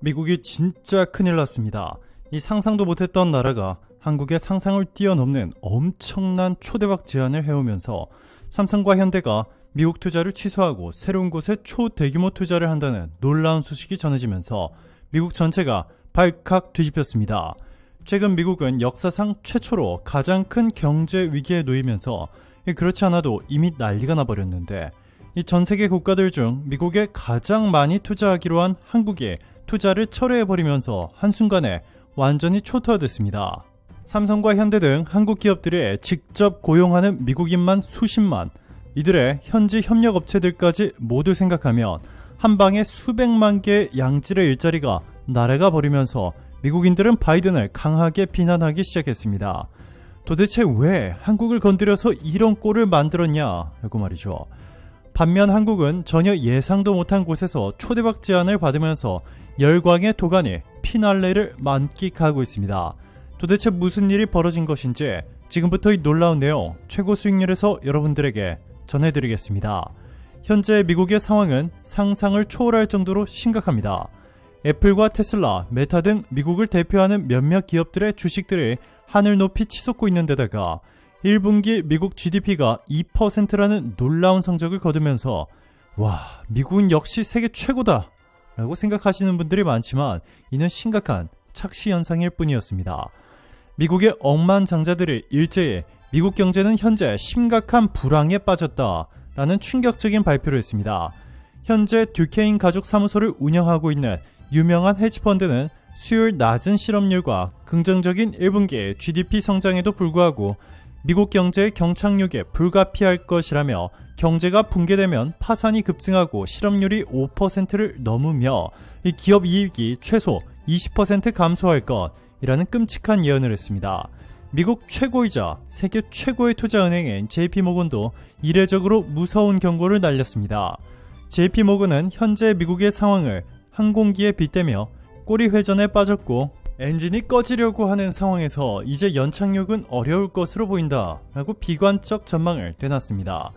미국이 진짜 큰일 났습니다. 이 상상도 못했던 나라가 한국의 상상을 뛰어넘는 엄청난 초대박 제안을 해오면서 삼성과 현대가 미국 투자를 취소하고 새로운 곳에 초대규모 투자를 한다는 놀라운 소식이 전해지면서 미국 전체가 발칵 뒤집혔습니다. 최근 미국은 역사상 최초로 가장 큰 경제 위기에 놓이면서 그렇지 않아도 이미 난리가 나버렸는데 이 전 세계 국가들 중 미국에 가장 많이 투자하기로 한 한국이 투자를 철회해버리면서 한순간에 완전히 초토화됐습니다. 삼성과 현대 등 한국 기업들이 직접 고용하는 미국인만 수십만, 이들의 현지 협력업체들까지 모두 생각하면 한방에 수백만 개의 양질의 일자리가 날아가 버리면서 미국인들은 바이든을 강하게 비난하기 시작했습니다. 도대체 왜 한국을 건드려서 이런 꼴을 만들었냐라고 말이죠. 반면 한국은 전혀 예상도 못한 곳에서 초대박 제안을 받으면서 열광의 도가니 피날레를 만끽하고 있습니다. 도대체 무슨 일이 벌어진 것인지 지금부터 이 놀라운 내용 최고 수익률에서 여러분들에게 전해드리겠습니다. 현재 미국의 상황은 상상을 초월할 정도로 심각합니다. 애플과 테슬라, 메타 등 미국을 대표하는 몇몇 기업들의 주식들이 하늘 높이 치솟고 있는 데다가 1분기 미국 GDP가 2%라는 놀라운 성적을 거두면서 와, 미국은 역시 세계 최고다 라고 생각하시는 분들이 많지만 이는 심각한 착시 현상일 뿐이었습니다. 미국의 억만장자들이 일제히 미국 경제는 현재 심각한 불황에 빠졌다 라는 충격적인 발표를 했습니다. 현재 듀케인 가족 사무소를 운영하고 있는 유명한 헤지펀드는 수요일 낮은 실업률과 긍정적인 1분기 GDP 성장에도 불구하고 미국 경제의 경착륙에 불가피할 것이라며 경제가 붕괴되면 파산이 급증하고 실업률이 5%를 넘으며 이 기업 이익이 최소 20% 감소할 것이라는 끔찍한 예언을 했습니다. 미국 최고이자 세계 최고의 투자은행인 JP모건도 이례적으로 무서운 경고를 날렸습니다. JP모건은 현재 미국의 상황을 항공기에 빗대며 꼬리 회전에 빠졌고 엔진이 꺼지려고 하는 상황에서 이제 연착륙은 어려울 것으로 보인다 라고 비관적 전망을 내놨습니다.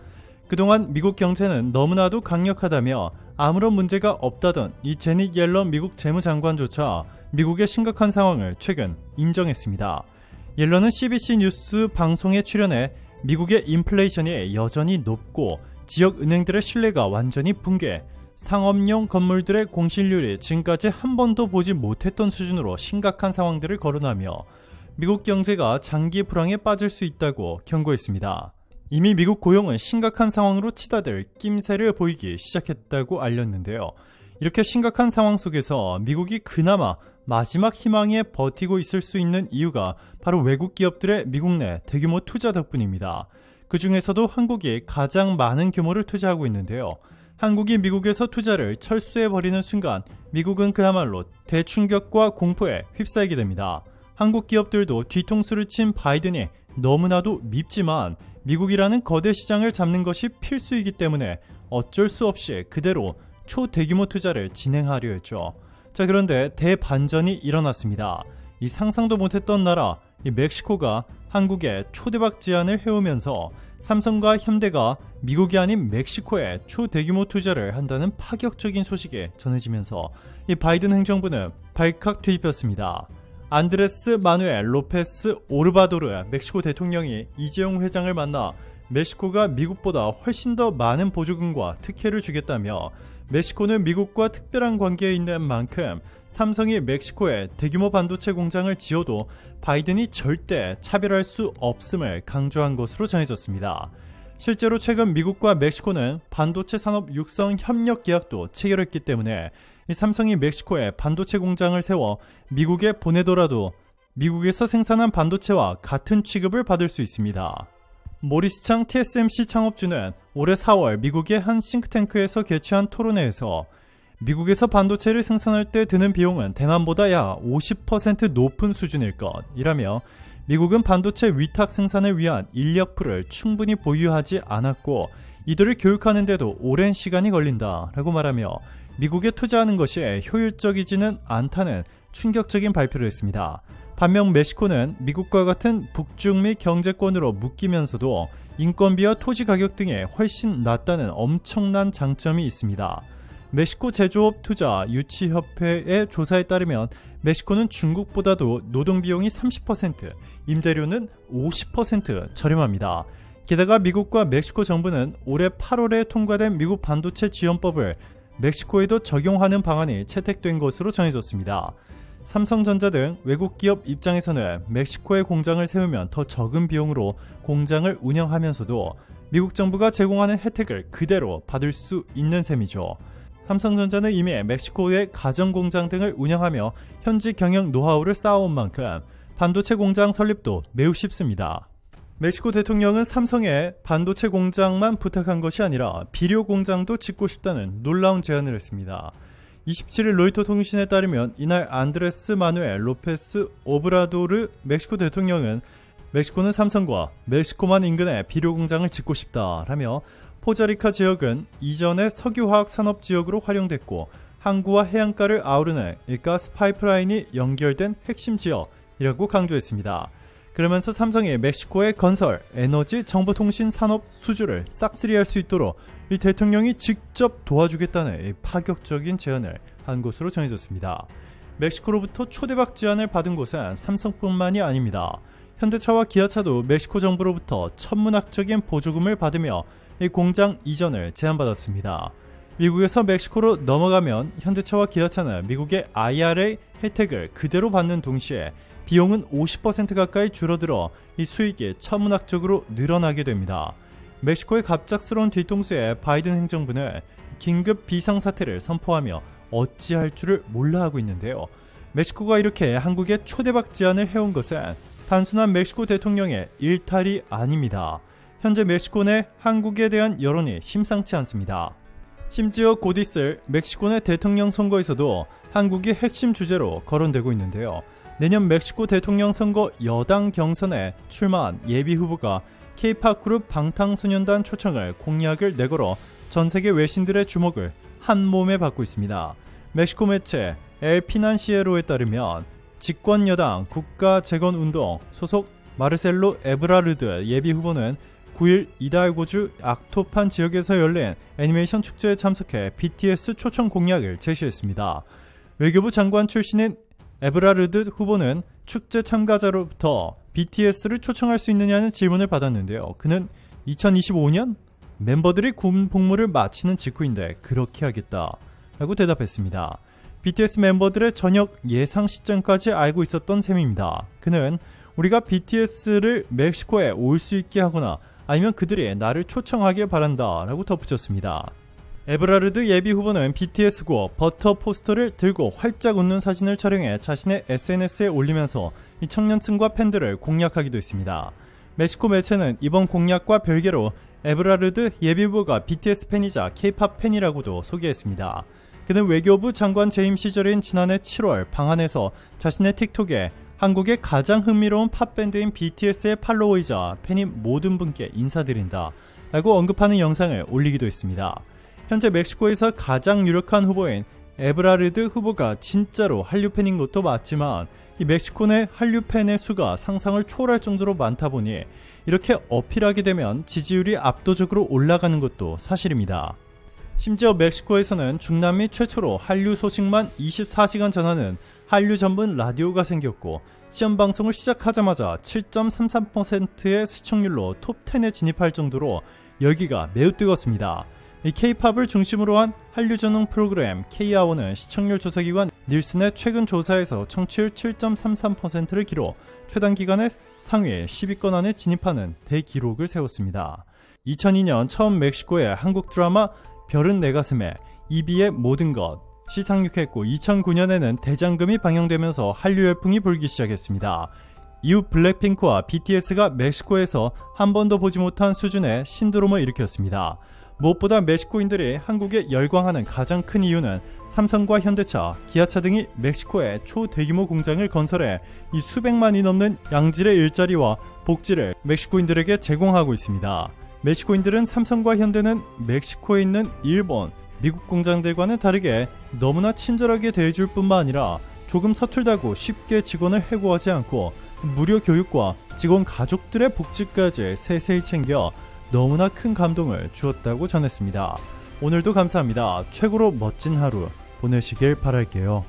그동안 미국 경제는 너무나도 강력하다며 아무런 문제가 없다던 이 제닛 옐런 미국 재무장관조차 미국의 심각한 상황을 최근 인정했습니다. 옐런은 CBC 뉴스 방송에 출연해 미국의 인플레이션이 여전히 높고 지역 은행들의 신뢰가 완전히 붕괴, 상업용 건물들의 공실률이 지금까지 한 번도 보지 못했던 수준으로 심각한 상황들을 거론하며 미국 경제가 장기 불황에 빠질 수 있다고 경고했습니다. 이미 미국 고용은 심각한 상황으로 치닫을 낌새를 보이기 시작했다고 알렸는데요. 이렇게 심각한 상황 속에서 미국이 그나마 마지막 희망에 버티고 있을 수 있는 이유가 바로 외국 기업들의 미국 내 대규모 투자 덕분입니다. 그 중에서도 한국이 가장 많은 규모를 투자하고 있는데요. 한국이 미국에서 투자를 철수해버리는 순간 미국은 그야말로 대충격과 공포에 휩싸이게 됩니다. 한국 기업들도 뒤통수를 친 바이든이 너무나도 밉지만 미국이라는 거대 시장을 잡는 것이 필수이기 때문에 어쩔 수 없이 그대로 초대규모 투자를 진행하려 했죠. 자, 그런데 대반전이 일어났습니다. 이 상상도 못했던 나라 이 멕시코가 한국에 초대박 제안을 해오면서 삼성과 현대가 미국이 아닌 멕시코에 초대규모 투자를 한다는 파격적인 소식이 전해지면서 이 바이든 행정부는 발칵 뒤집혔습니다. 안드레스 마누엘 로페스 오르바도르 멕시코 대통령이 이재용 회장을 만나 멕시코가 미국보다 훨씬 더 많은 보조금과 특혜를 주겠다며 멕시코는 미국과 특별한 관계에 있는 만큼 삼성이 멕시코에 대규모 반도체 공장을 지어도 바이든이 절대 차별할 수 없음을 강조한 것으로 전해졌습니다. 실제로 최근 미국과 멕시코는 반도체 산업 육성 협력 계약도 체결했기 때문에 삼성이 멕시코에 반도체 공장을 세워 미국에 보내더라도 미국에서 생산한 반도체와 같은 취급을 받을 수 있습니다. 모리스 창 TSMC 창업주는 올해 4월 미국의 한 싱크탱크에서 개최한 토론회에서 미국에서 반도체를 생산할 때 드는 비용은 대만보다 약 50% 높은 수준일 것이라며 미국은 반도체 위탁 생산을 위한 인력풀을 충분히 보유하지 않았고 이들을 교육하는데도 오랜 시간이 걸린다라고 말하며 미국에 투자하는 것이 효율적이지는 않다는 충격적인 발표를 했습니다. 반면 멕시코는 미국과 같은 북중미 경제권으로 묶이면서도 인건비와 토지 가격 등에 훨씬 낮다는 엄청난 장점이 있습니다. 멕시코 제조업 투자 유치협회의 조사에 따르면 멕시코는 중국보다도 노동비용이 30%, 임대료는 50% 저렴합니다. 게다가 미국과 멕시코 정부는 올해 8월에 통과된 미국 반도체 지원법을 멕시코에도 적용하는 방안이 채택된 것으로 전해졌습니다. 삼성전자 등 외국 기업 입장에서는 멕시코에 공장을 세우면 더 적은 비용으로 공장을 운영하면서도 미국 정부가 제공하는 혜택을 그대로 받을 수 있는 셈이죠. 삼성전자는 이미 멕시코의 가정공장 등을 운영하며 현지 경영 노하우를 쌓아온 만큼 반도체 공장 설립도 매우 쉽습니다. 멕시코 대통령은 삼성에 반도체 공장만 부탁한 것이 아니라 비료 공장도 짓고 싶다는 놀라운 제안을 했습니다. 27일 로이터 통신에 따르면 이날 안드레스 마누엘 로페스 오브라도르 멕시코 대통령은 멕시코는 삼성과 멕시코만 인근에 비료 공장을 짓고 싶다라며 포자리카 지역은 이전의 석유화학 산업 지역으로 활용됐고 항구와 해안가를 아우르는 가스 파이프라인이 연결된 핵심 지역이라고 강조했습니다. 그러면서 삼성이 멕시코의 건설, 에너지, 정보통신 산업 수주를 싹쓸이할 수 있도록 이 대통령이 직접 도와주겠다는 파격적인 제안을 한 것으로 전해졌습니다. 멕시코로부터 초대박 제안을 받은 곳은 삼성뿐만이 아닙니다. 현대차와 기아차도 멕시코 정부로부터 천문학적인 보조금을 받으며 이 공장 이전을 제안받았습니다. 미국에서 멕시코로 넘어가면 현대차와 기아차는 미국의 IRA 혜택을 그대로 받는 동시에 비용은 50% 가까이 줄어들어 이 수익이 천문학적으로 늘어나게 됩니다. 멕시코의 갑작스러운 뒤통수에 바이든 행정부는 긴급 비상사태를 선포하며 어찌할 줄을 몰라 하고 있는데요. 멕시코가 이렇게 한국에 초대박 제안을 해온 것은 단순한 멕시코 대통령의 일탈이 아닙니다. 현재 멕시코 내 한국에 대한 여론이 심상치 않습니다. 심지어 곧 있을 멕시코 내 대통령 선거에서도 한국이 핵심 주제로 거론되고 있는데요. 내년 멕시코 대통령 선거 여당 경선에 출마한 예비 후보가 K-POP 그룹 방탄소년단 초청을 공약을 내걸어 전세계 외신들의 주목을 한몸에 받고 있습니다. 멕시코 매체 엘 피난시에로에 따르면 집권 여당 국가재건운동 소속 마르셀로 에브라르드 예비 후보는 9일 이달고주 악토판 지역에서 열린 애니메이션 축제에 참석해 BTS 초청 공약을 제시했습니다. 외교부 장관 출신인 에브라르드 후보는 축제 참가자로부터 BTS를 초청할 수 있느냐는 질문을 받았는데요. 그는 2025년 멤버들이 군 복무를 마치는 직후인데 그렇게 하겠다라고 대답했습니다. BTS 멤버들의 저녁 예상 시점까지 알고 있었던 셈입니다. 그는 우리가 BTS를 멕시코에 올 수 있게 하거나 아니면 그들이 나를 초청하길 바란다 라고 덧붙였습니다. 에브라르드 예비 후보는 BTS고 버터 포스터를 들고 활짝 웃는 사진을 촬영해 자신의 SNS에 올리면서 이 청년층과 팬들을 공략하기도 했습니다. 멕시코 매체는 이번 공약과 별개로 에브라르드 예비 후보가 BTS 팬이자 K-POP 팬이라고도 소개했습니다. 그는 외교부 장관 재임 시절인 지난해 7월 방한에서 자신의 틱톡에 한국의 가장 흥미로운 팝밴드인 BTS의 팔로워이자 팬인 모든 분께 인사드린다 라고 언급하는 영상을 올리기도 했습니다. 현재 멕시코에서 가장 유력한 후보인 에브라르드 후보가 진짜로 한류 팬인 것도 맞지만 이 멕시코 내 한류 팬의 수가 상상을 초월할 정도로 많다 보니 이렇게 어필하게 되면 지지율이 압도적으로 올라가는 것도 사실입니다. 심지어 멕시코에서는 중남미 최초로 한류 소식만 24시간 전하는 한류 전문 라디오가 생겼고 시험 방송을 시작하자마자 7.33%의 시청률로 톱10에 진입할 정도로 열기가 매우 뜨겁습니다. 이 K-POP을 중심으로 한 한류 전용 프로그램 K-아워는 시청률 조사기관 닐슨의 최근 조사에서 청취율 7.33%를 기록 최단 기간에 상위 10위권 안에 진입하는 대기록을 세웠습니다. 2002년 처음 멕시코의 한국 드라마 별은 내 가슴에 이비의 모든 것이 상륙했고 2009년에는 대장금이 방영되면서 한류 열풍이 불기 시작했습니다. 이후 블랙핑크와 BTS가 멕시코에서 한 번도 보지 못한 수준의 신드롬을 일으켰습니다. 무엇보다 멕시코인들이 한국에 열광하는 가장 큰 이유는 삼성과 현대차, 기아차 등이 멕시코에 초대규모 공장을 건설해 이 수백만이 넘는 양질의 일자리와 복지를 멕시코인들에게 제공하고 있습니다. 멕시코인들은 삼성과 현대는 멕시코에 있는 일본, 미국 공장들과는 다르게 너무나 친절하게 대해줄 뿐만 아니라 조금 서툴다고 쉽게 직원을 해고하지 않고 무료 교육과 직원 가족들의 복지까지 세세히 챙겨 너무나 큰 감동을 주었다고 전했습니다. 오늘도 감사합니다. 최고로 멋진 하루 보내시길 바랄게요.